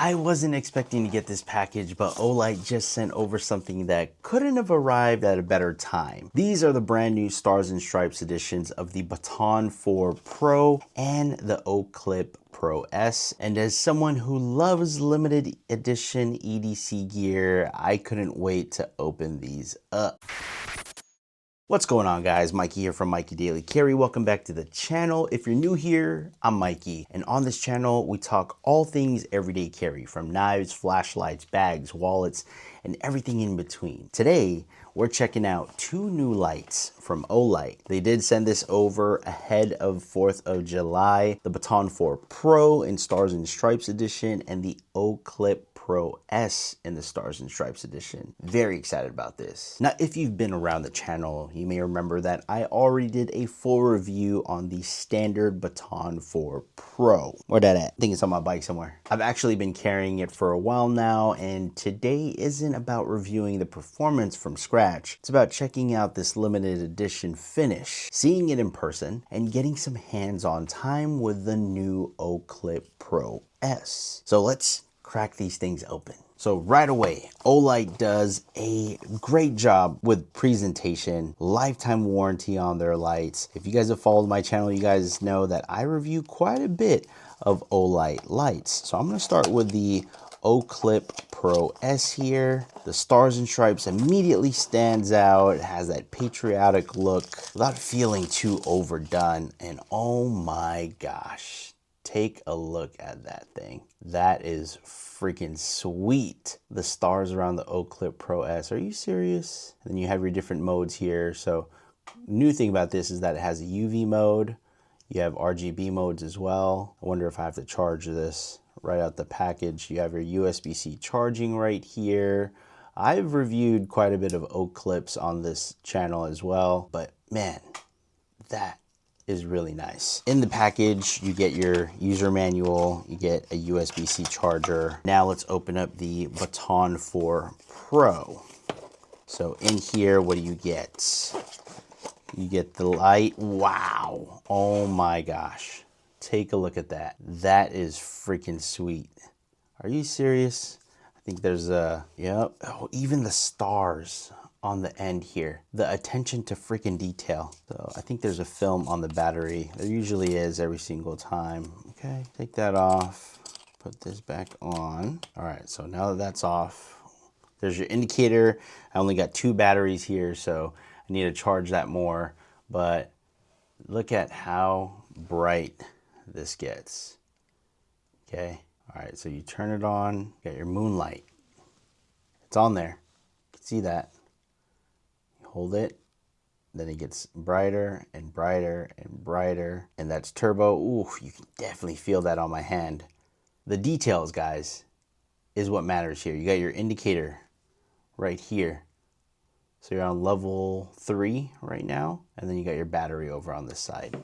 I wasn't expecting to get this package, but Olight just sent over something that couldn't have arrived at a better time. These are the brand new Stars and Stripes editions of the Baton 4 Pro and the Oclip Pro S. And as someone who loves limited edition EDC gear, I couldn't wait to open these up. What's going on, guys? Mikey here from Mikey Daily Carry. Welcome back to the channel. If you're new here, I'm Mikey, and on this channel we talk all things everyday carry, from knives, flashlights, bags, wallets, and everything in between. Today we're checking out two new lights from Olight. They did send this over ahead of 4th of July, the Baton 4 Pro in Stars and Stripes edition and the Oclip Pro S in the Stars and Stripes edition. Very excited about this. Now, if you've been around the channel, you may remember that I already did a full review on the standard Baton 4 Pro. Where that at? I think it's on my bike somewhere. I've actually been carrying it for a while now, and today isn't about reviewing the performance from scratch. It's about checking out this limited edition finish, seeing it in person, and getting some hands-on time with the new Oclip Pro S. So let's crack these things open. So right away, Olight does a great job with presentation, lifetime warranty on their lights. If you guys have followed my channel, you guys know that I review quite a bit of Olight lights. So I'm gonna start with the Oclip Pro S here. The Stars and Stripes immediately stands out. It has that patriotic look without feeling too overdone. And oh my gosh, take a look at that thing. That is freaking sweet. The stars around the Oclip Pro S. Are you serious? And then you have your different modes here. So new thing about this is that it has a UV mode. You have RGB modes as well. I wonder if I have to charge this right out the package. You have your USB-C charging right here. I've reviewed quite a bit of Oclips on this channel as well, but man, that is really nice. In the package, you get your user manual, you get a USB-C charger. Now let's open up the Baton 4 Pro. So in here, what do you get? You get the light. Wow. Oh my gosh. Take a look at that. That is freaking sweet. Are you serious? I think there's a, yep. Oh, even the stars on the end here. The attention to freaking detail. So I think there's a film on the battery. There usually is every single time. Okay, take that off. Put this back on. All right, so now that that's off, there's your indicator. I only got 2 batteries here, so I need to charge that more. But look at how bright this gets. Okay, all right, so you turn it on, you got your moonlight. It's on there, you can see that. Hold it, then it gets brighter and brighter and brighter, and that's turbo. Ooh, you can definitely feel that on my hand. The details, guys, is what matters here. You got your indicator right here. So you're on level 3 right now, and then you got your battery over on this side.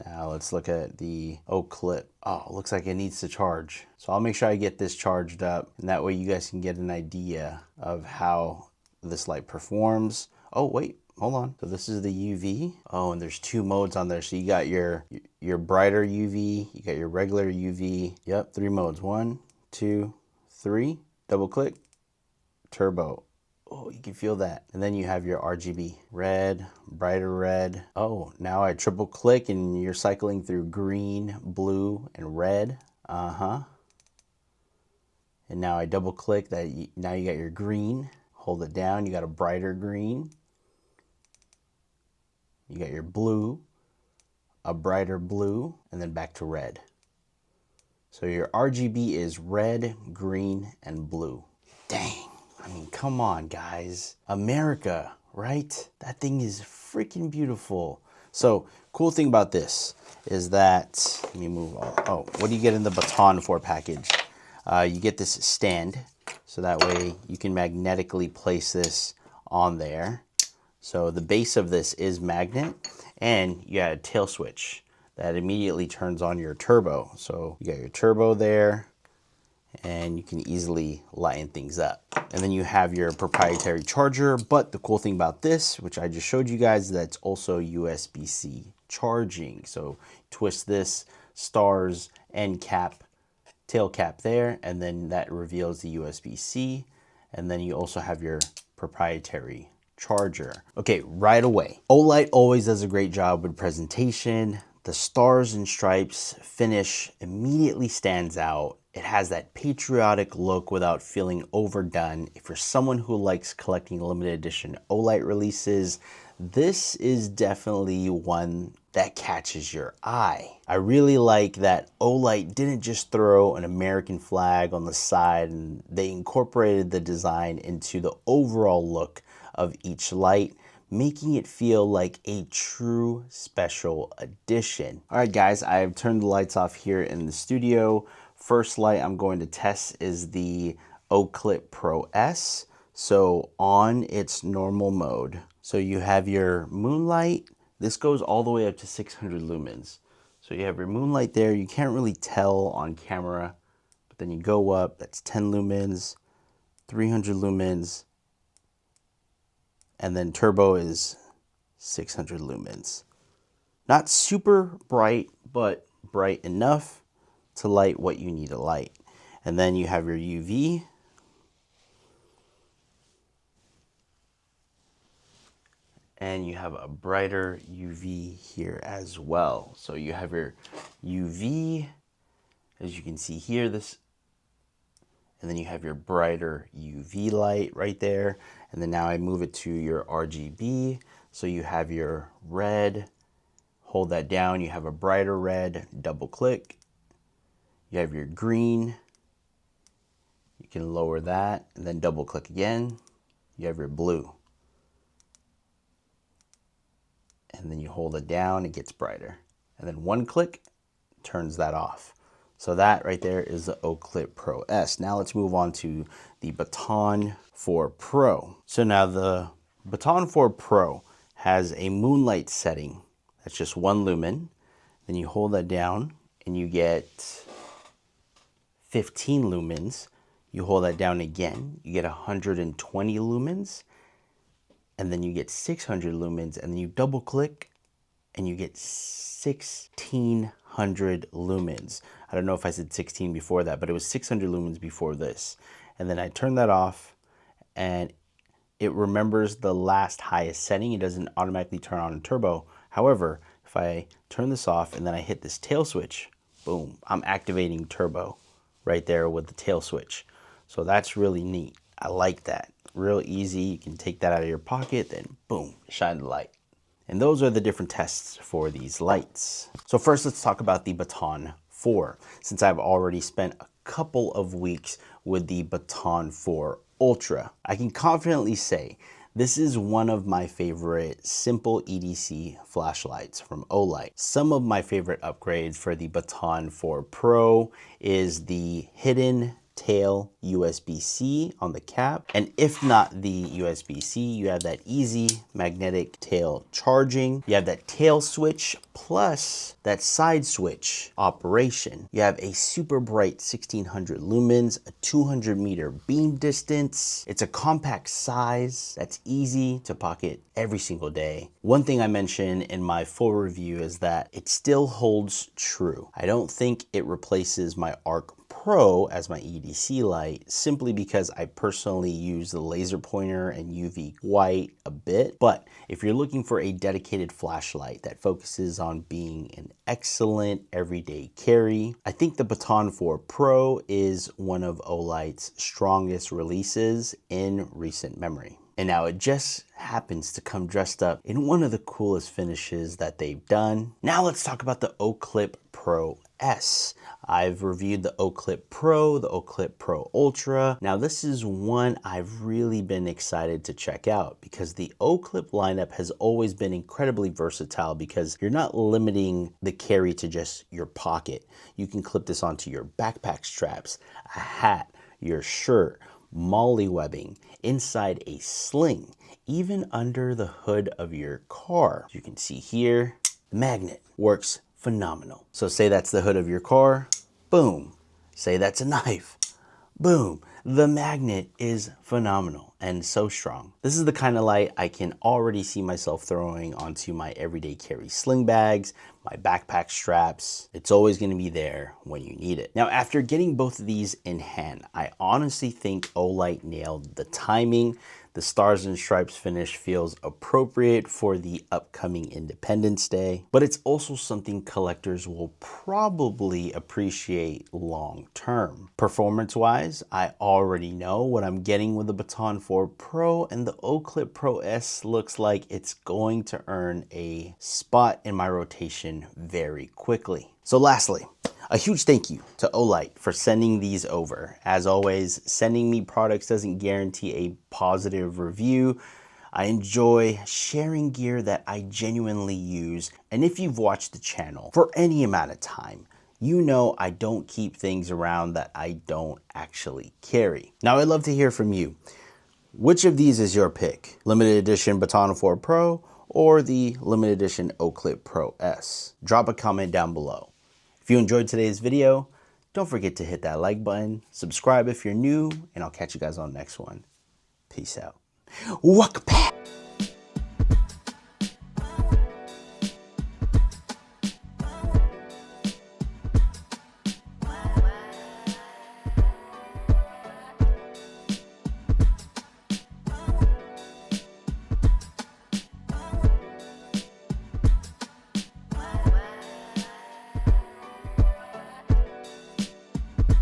Now let's look at the Oclip. Oh, looks like it needs to charge. So I'll make sure I get this charged up, and that way you guys can get an idea of how this light performs. Oh wait, hold on. So this is the UV. Oh, and there's 2 modes on there. So you got your brighter UV, you got your regular UV. Yep, 3 modes. 1, 2, 3. Double click, turbo. Oh, you can feel that. And then you have your RGB. Red, brighter red. Oh, now I triple click and you're cycling through green, blue, and red. And now I double click that. Now you got your green. Hold it down, you got a brighter green. You got your blue, a brighter blue, and then back to red. So your RGB is red, green, and blue. Dang, I mean, come on, guys. America, right? That thing is freaking beautiful. So, cool thing about this is that, let me move on. Oh, what do you get in the Baton 4 package? You get this stand. So that way you can magnetically place this on there. So the base of this is magnet, and you got a tail switch that immediately turns on your turbo. So you got your turbo there, and you can easily lighten things up. And then you have your proprietary charger. But the cool thing about this, which I just showed you guys, is that it's also USB-C charging. So twist this Stars end cap tail cap there, and then that reveals the USB-C, and then you also have your proprietary charger. Okay, right away, Olight always does a great job with presentation. The stars and stripes finish immediately stands out. It has that patriotic look without feeling overdone. If you're someone who likes collecting limited edition Olight releases, this is definitely one that catches your eye. I really like that Olight didn't just throw an American flag on the side, and they incorporated the design into the overall look of each light, making it feel like a true special edition. All right, guys, I've turned the lights off here in the studio. First light I'm going to test is the Oclip Pro S. So on its normal mode. So you have your moonlight. This goes all the way up to 600 lumens. So you have your moonlight there. You can't really tell on camera, but then you go up, that's 10 lumens, 300 lumens, and then turbo is 600 lumens. Not super bright, but bright enough to light what you need to light. And then you have your UV. And you have a brighter UV here as well. So you have your UV, as you can see here, this, and then you have your brighter UV light right there. And then now I move it to your RGB. So you have your red, hold that down, you have a brighter red, double click. You have your green, you can lower that, and then double click again. You have your blue. And then you hold it down, it gets brighter. And then one click turns that off. So that right there is the Oclip Pro S. Now let's move on to the Baton 4 Pro. So now the Baton 4 Pro has a moonlight setting. That's just 1 lumen. Then you hold that down and you get 15 lumens. You hold that down again, you get 120 lumens. And then you get 600 lumens, and then you double click and you get 1600 lumens. I don't know if I said 16 before that, but it was 600 lumens before this. And then I turn that off and it remembers the last highest setting. It doesn't automatically turn on in turbo. However, if I turn this off and then I hit this tail switch, boom, I'm activating turbo right there with the tail switch. So that's really neat. I like that. Real easy. You can take that out of your pocket, then boom, shine the light. And those are the different tests for these lights. So first, let's talk about the Baton 4. Since I've already spent a couple of weeks with the Baton 4 Ultra, I can confidently say this is one of my favorite simple EDC flashlights from Olight. Some of my favorite upgrades for the Baton 4 Pro is the hidden tail USB-C on the cap, and if not the USB-C, you have that easy magnetic tail charging. You have that tail switch plus that side switch operation. You have a super bright 1600 lumens, a 200 meter beam distance. It's a compact size that's easy to pocket every single day. One thing I mentioned in my full review is that it still holds true. I don't think it replaces my Ark Pro as my EDC light, simply because I personally use the laser pointer and UV white a bit. But if you're looking for a dedicated flashlight that focuses on being an excellent everyday carry, I think the Baton 4 Pro is one of Olight's strongest releases in recent memory. And now it just happens to come dressed up in one of the coolest finishes that they've done. Now let's talk about the Oclip Pro S. I've reviewed the Oclip Pro, the Oclip Pro Ultra. Now this is one I've really been excited to check out because the Oclip lineup has always been incredibly versatile because you're not limiting the carry to just your pocket. You can clip this onto your backpack straps, a hat, your shirt, molly webbing, inside a sling, even under the hood of your car. As you can see here, the magnet works phenomenal. So say that's the hood of your car, boom. Say that's a knife, boom. The magnet is phenomenal and so strong. This is the kind of light I can already see myself throwing onto my everyday carry sling bags, my backpack straps. It's always going to be there when you need it. Now, after getting both of these in hand, I honestly think Olight nailed the timing. The Stars and Stripes finish feels appropriate for the upcoming Independence Day, but it's also something collectors will probably appreciate long term. Performance-wise, I already know what I'm getting with the Baton 4 Pro, and the Oclip Pro S looks like it's going to earn a spot in my rotation very quickly. So lastly, a huge thank you to Olight for sending these over. As always, sending me products doesn't guarantee a positive review. I enjoy sharing gear that I genuinely use. And if you've watched the channel for any amount of time, you know I don't keep things around that I don't actually carry. Now, I'd love to hear from you. Which of these is your pick? Limited edition Baton 4 Pro or the limited edition Oclip Pro S? Drop a comment down below. If you enjoyed today's video, don't forget to hit that like button, subscribe if you're new, and I'll catch you guys on the next one. Peace out. Walk back.